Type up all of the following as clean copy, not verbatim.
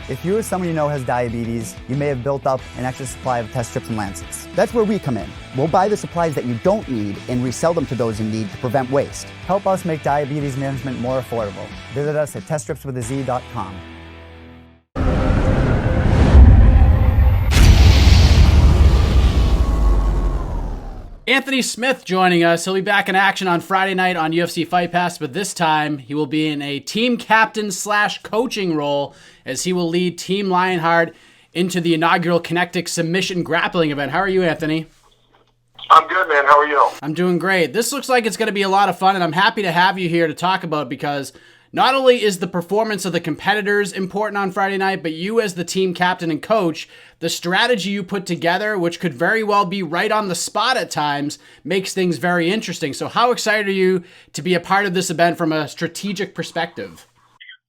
If you or someone you know has diabetes, you may have built up an extra supply of test strips and lancets. That's where we come in. We'll buy the supplies that you don't need and resell them to those in need to prevent waste. Help us make diabetes management more affordable. Visit us at teststripswithaz.com. Anthony Smith joining us. He'll be back in action on Friday night on UFC Fight Pass, but this time he will be in a team captain / coaching role as he will lead Team Lionheart into the inaugural Kenektic submission grappling event. How are you, Anthony? I'm good, man. How are you? I'm doing great. This looks like it's going to be a lot of fun, and I'm happy to have you here to talk about it because not only is the performance of the competitors important on Friday night, but you as the team captain and coach, the strategy you put together, which could very well be right on the spot at times, makes things very interesting. So how excited are you to be a part of this event from a strategic perspective?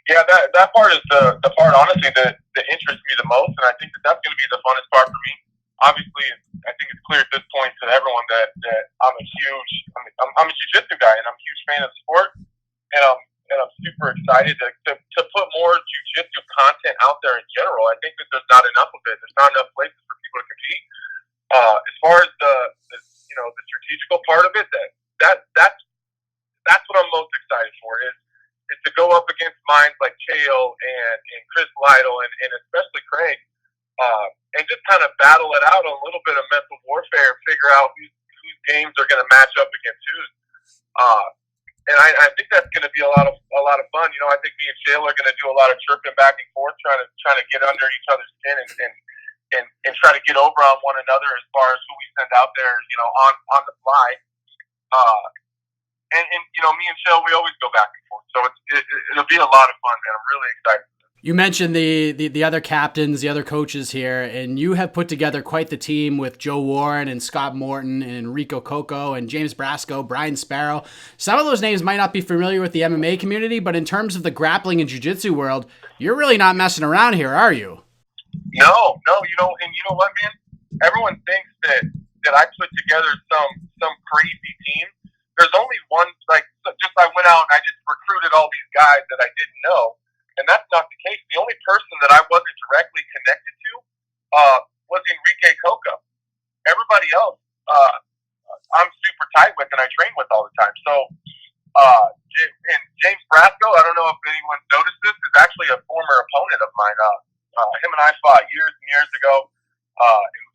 Yeah, that part is the part, honestly, that interests me the most, and I think that's going to be the funnest part for me. Obviously, I think it's clear at this point to everyone that I'm a jiu-jitsu guy, and I'm a huge fan of the sport, and I'm super excited to put more jiu-jitsu content out there in general. I think that there's not enough of it. There's not enough places for people to compete. As far as the strategical part of it, that's what I'm most excited for is to go up against minds like Chael and Chris Lytle and especially Craig, and just kind of battle it out on a little bit of mental warfare and figure out whose games are going to match up against whose. And I think that's going to be a lot of fun. You know, I think me and Chael are going to do a lot of chirping back and forth, trying to get under each other's skin and try to get over on one another as far as who we send out there, you know, on the fly. And you know, me and Chael, we always go back and forth, so it'll be a lot of fun, man. I'm really excited. You mentioned the other captains, the other coaches here, and you have put together quite the team with Joe Warren and Scott Morton and Enrico Coco and James Brasco, Brian Sparrow. Some of those names might not be familiar with the MMA community, but in terms of the grappling and jiu-jitsu world, you're really not messing around here, are you? No, you know what, man? Everyone thinks that I put together some crazy team. There's only one, I went out and I just recruited all these guys that I didn't know. And that's not the case. The only person that I wasn't directly connected to was Enrique Coco. Everybody else, I'm super tight with and I train with all the time. So, and James Brasco, I don't know if anyone's noticed this, is actually a former opponent of mine. Him and I fought years and years ago,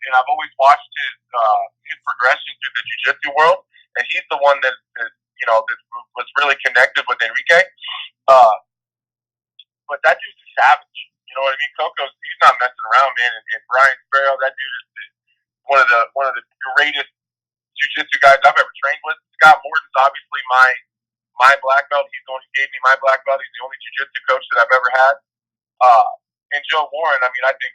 and I've always watched his progression through the jiu-jitsu world. And he's the one that was really connected with Enrique. But that dude's a savage. You know what I mean? Coco's, he's not messing around, man. And Brian Sparrow, that dude is one of the greatest jiu-jitsu guys I've ever trained with. Scott Morton's obviously my black belt. He's the one who gave me my black belt. He's the only jiu-jitsu coach that I've ever had. And Joe Warren, I mean, I think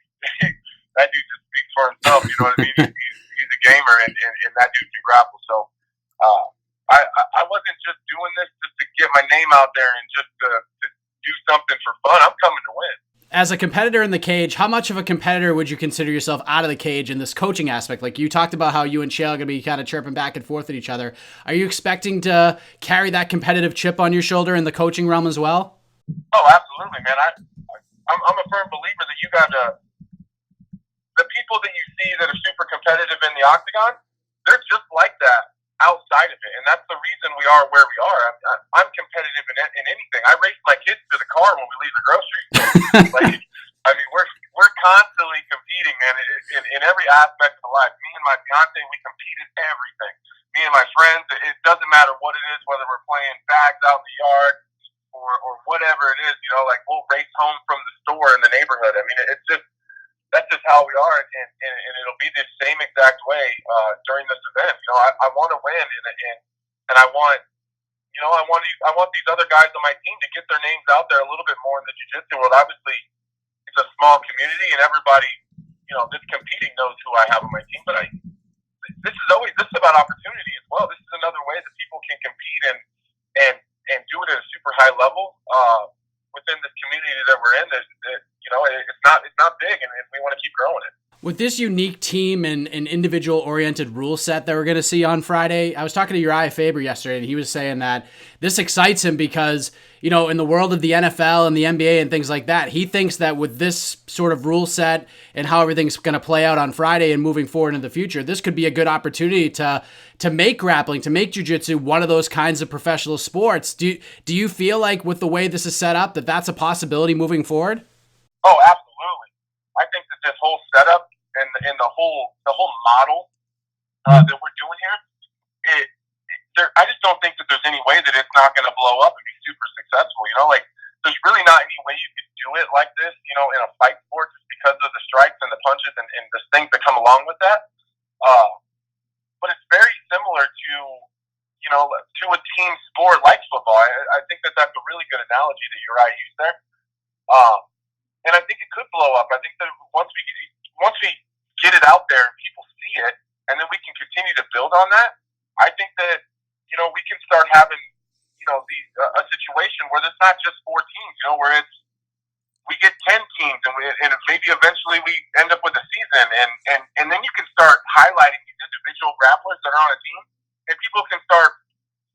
that dude just speaks for himself. You know what I mean? He's a gamer, and that dude can grapple. So I wasn't just doing this just to get my name out there and just to do something for fun. I'm coming to win. As a competitor in the cage, how much of a competitor would you consider yourself out of the cage in this coaching aspect? Like you talked about how you and Chael are going to be kind of chirping back and forth at each other. Are you expecting to carry that competitive chip on your shoulder in the coaching realm as well? Oh, absolutely, man. I'm a firm believer that you got the people that you see that are super competitive in the octagon, they're just like that outside of it, and that's the reason we are where we are. I'm competitive in anything. I race my kids to the car when we leave the grocery store. I mean, we're constantly competing, man, in every aspect of life. Me and my fiance, we compete in everything. Me and my friends, it doesn't matter what it is, whether we're playing bags out in the yard or whatever it is. You know, like we'll race home from the store in the neighborhood. I mean, that's just how we are, and it'll be the same exact way during this event. You know, I want to win, and I want these other guys on my team to get their names out there a little bit more in the jiu-jitsu world. Obviously, it's a small community, and everybody, you know, that's competing knows who I have on my team. But this is about opportunity as well. This is another way that people can compete and do it at a super high level within this community that we're in. That you know, it's not not big, and we want to keep growing it. With this unique team and individual-oriented rule set that we're going to see on Friday, I was talking to Uriah Faber yesterday, and he was saying that this excites him because, you know, in the world of the NFL and the NBA and things like that, he thinks that with this sort of rule set and how everything's going to play out on Friday and moving forward in the future, this could be a good opportunity to make grappling, to make jiu-jitsu one of those kinds of professional sports. Do you feel like with the way this is set up that that's a possibility moving forward? Oh, absolutely. I think that this whole setup and the whole model that we're doing here, I just don't think that there's any way that it's not going to blow up and be super successful. You know, like there's really not any way you could do it like this, you know, in a fight sport just because of the strikes and the punches and the things that come along with that. But it's very similar to, you know, to a team sport like football. I think that that's a really good analogy that Uriah used there. And I think it could blow up. I think that once we get it out there and people see it, and then we can continue to build on that, I think that, you know, we can start having, you know, a situation where there's not just 4 teams, you know, where we get 10 teams and maybe eventually we end up with a season and then you can start highlighting these individual grapplers that are on a team, and people can start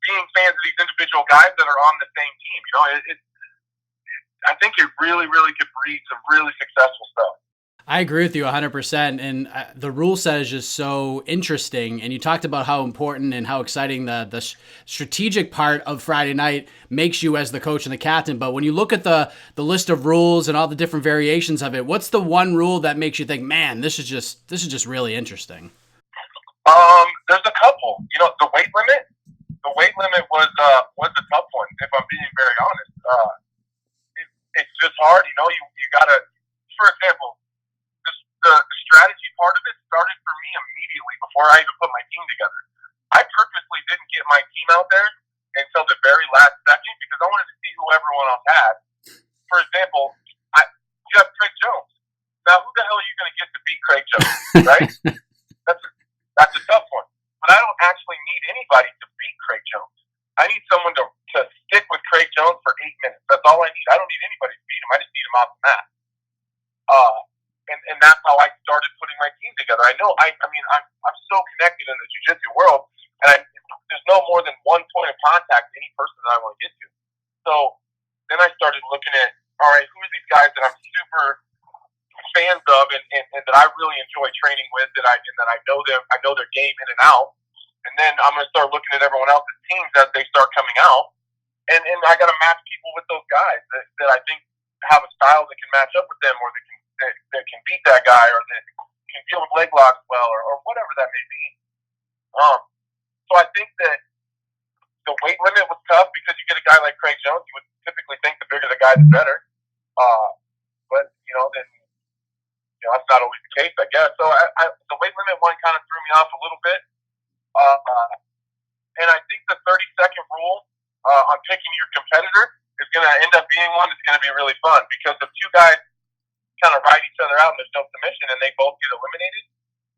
being fans of these individual guys that are on the same team. You know, I think it really, really could breed some really successful stuff. I agree with you 100%. And the rule set is just so interesting. And you talked about how important and how exciting the strategic part of Friday night makes you as the coach and the captain. But when you look at the list of rules and all the different variations of it, what's the one rule that makes you think, man, this is just really interesting? There's a couple. You know, the weight limit. The weight limit was a tough one, if I'm being very honest. It's just hard. You know, you gotta, for example, the strategy part of it started for me immediately before I even put my team together. I purposely didn't get my team out there until the very last second because I wanted to see who everyone else had. For example, you have Craig Jones. Now, who the hell are you going to get to beat Craig Jones, right? That's a tough one. But I don't actually need anybody to beat Craig Jones. I need someone to stick with Craig Jones for 8 minutes. That's all I need. I don't need anybody to beat him. I just need him off the mat. And that's how I started putting my team together. I know, I'm so connected in the jiu-jitsu world, and there's no more than one point of contact to any person that I want to get to. So then I started looking at, all right, who are these guys that I'm super fans of and that I really enjoy training with, and I know them, I know their game in and out. And then I'm going to start looking at everyone else's teams as they start coming out, and I got to match people with those guys that I think have a style that can match up with them, or that can beat that guy, or that can deal with leg locks well, or whatever that may be. So I think that the weight limit was tough because you get a guy like Craig Jones, you would typically think the bigger the guy, the better. But then that's not always the case, I guess. So the weight limit one kind of threw me off a little bit. And I think the 30-second rule on picking your competitor is going to end up being one that's going to be really fun because if 2 guys kind of ride each other out and there's no submission and they both get eliminated,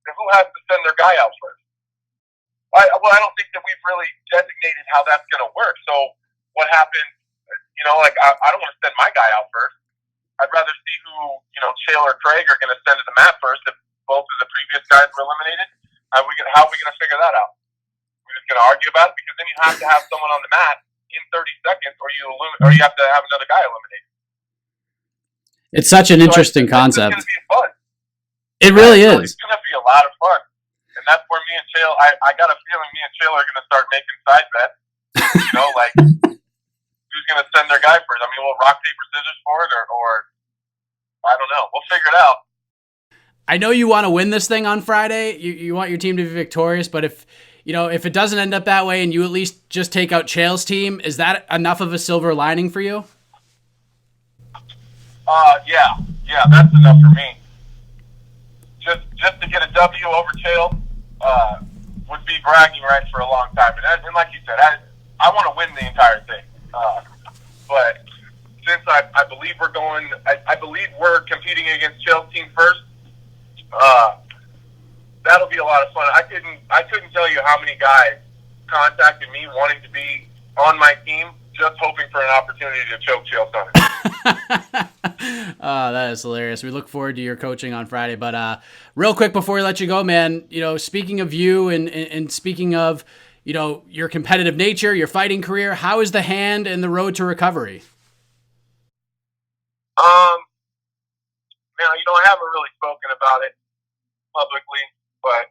then who has to send their guy out first? I don't think that we've really designated how that's going to work. So what happens, I don't want to send my guy out first. I'd rather see who, Chael or Craig are going to send to the mat first if both of the previous guys were eliminated. How are we going to figure that out? We're just going to argue about it because then you have to have someone on the mat in 30 seconds or you have to have another guy eliminated. It's such an interesting concept. It's going to be fun. It really is. It's going to be a lot of fun. And that's where me and Chael, I got a feeling me and Chael are going to start making side bets. Like who's going to send their guy first. I mean, we'll rock, paper, scissors for it or I don't know. We'll figure it out. I know you want to win this thing on Friday. You want your team to be victorious, but if it doesn't end up that way and you at least just take out Chael's team, is that enough of a silver lining for you? Yeah, that's enough for me. Just to get a W over Chael would be bragging rights for a long time. And like you said, I want to win the entire thing. But since I believe I believe we're competing against Chael's team first, that'll be a lot of fun. I couldn't tell you how many guys contacted me wanting to be on my team, just hoping for an opportunity to choke Chael Sonnen. That is hilarious. We look forward to your coaching on Friday. But real quick before we let you go, man, speaking of you and speaking of, your competitive nature, your fighting career, how is the hand and the road to recovery? Man, I haven't really spoken about it publicly, but,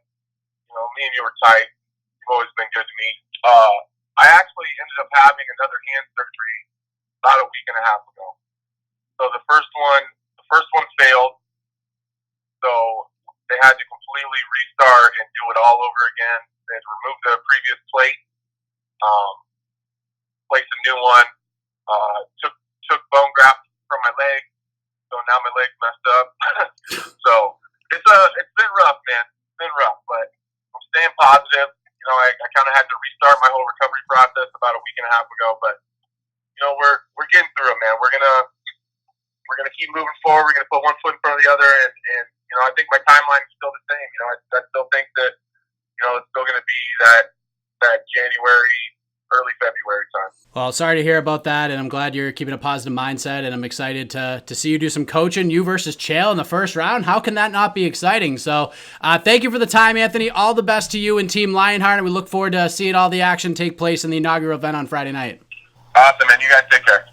me and you were tight. You've always been good to me. I actually ended up having another hand surgery about a week and a half ago. So the first one failed. So they had to completely restart and do it all over again. They had to remove the previous plate, place a new one. Took bone graft from my leg, so now my leg's messed up. So it's been rough, man. It's been rough, but I'm staying positive. I kind of had to restart my whole recovery process about a week and a half ago, but we're getting through it, man. We're gonna keep moving forward. We're gonna put one foot in front of the other, and I think my timeline is still the same. I still think that it's still gonna be that January, early February time. Well, sorry to hear about that, and I'm glad you're keeping a positive mindset, and I'm excited to see you do some coaching. You versus Chael in the first round. How can that not be exciting? So thank you for the time, Anthony. All the best to you and Team Lionheart, and we look forward to seeing all the action take place in the inaugural event on Friday night. Awesome, man. You guys take care.